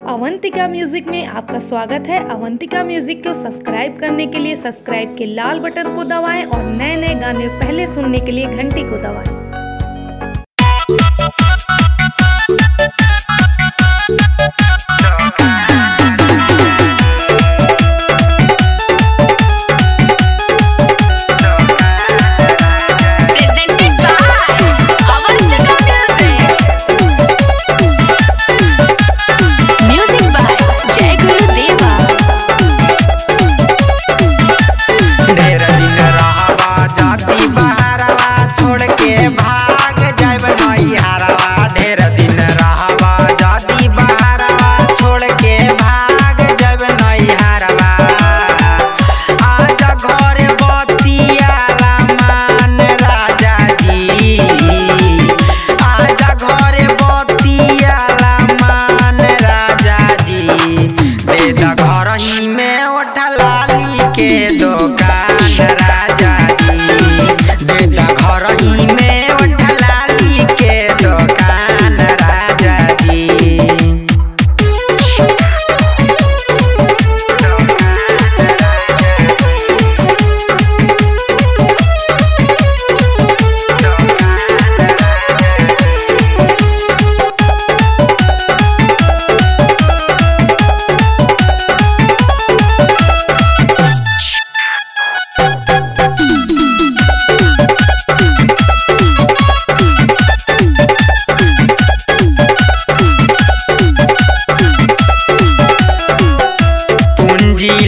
Avantika music में आपका स्वागत है। अवंतिका म्यूजिक को सब्सक्राइब करने के लिए सब्सक्राइब के लाल बटन को दबाएं और नए नए गाने पहले सुनने के लिए घंटी को दबाएं।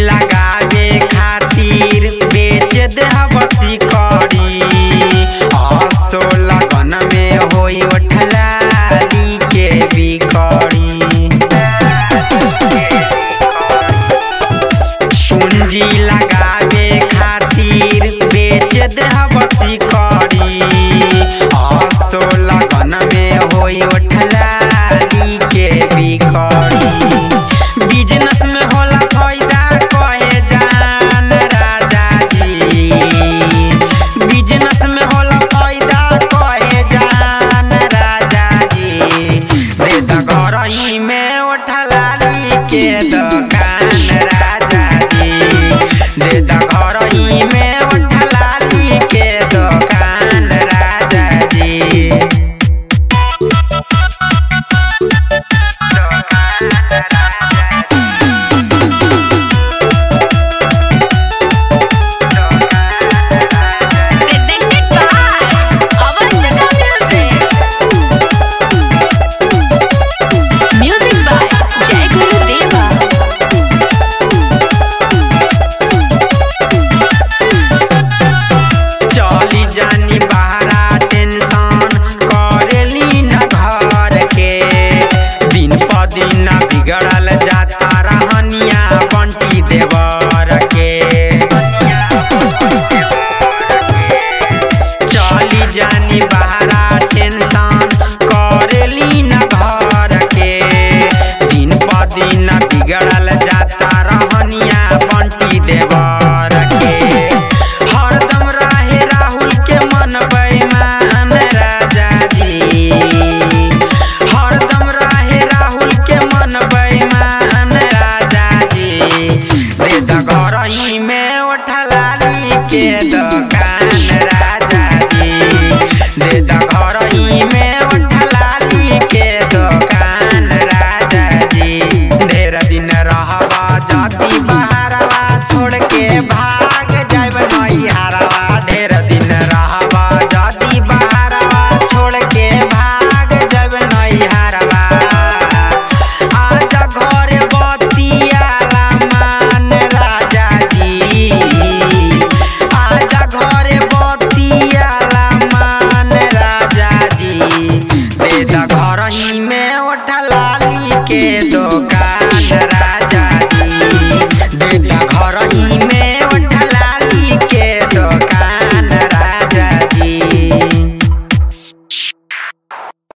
लगावे खातिर बेच दे बसी करी असो लगन में होई ओठलाली के बिकरी। पूंजी लगावे खातिर बेच दे बसी करी असो लगन में होई ओठलाली के बिकरी। बिजनेस में होला फायदा कहे जान राजा जी, बिजनेस में होला फायदा कहे जान राजा जी। दे द घरही में ओठलाली के दुकान राजा जी, दे द घरही में ओठलाली के दुकान राजा जी। जानी बहरा टेंशन करेली न घर के, दिन प दिन बिगड़ल जाता रहनिया बंटी देवर के। चली जानी बहरा टेंशन करेली न घर के, दिन प दिन बिगड़ल जाता रहनिया बंटी देवर के। हरदम रहे राहुल के मन बेईमान राजा जी, हरदम रहे राहुल के मन बेईमान राजा जी। दे द घरही में ओठलाली के दुकान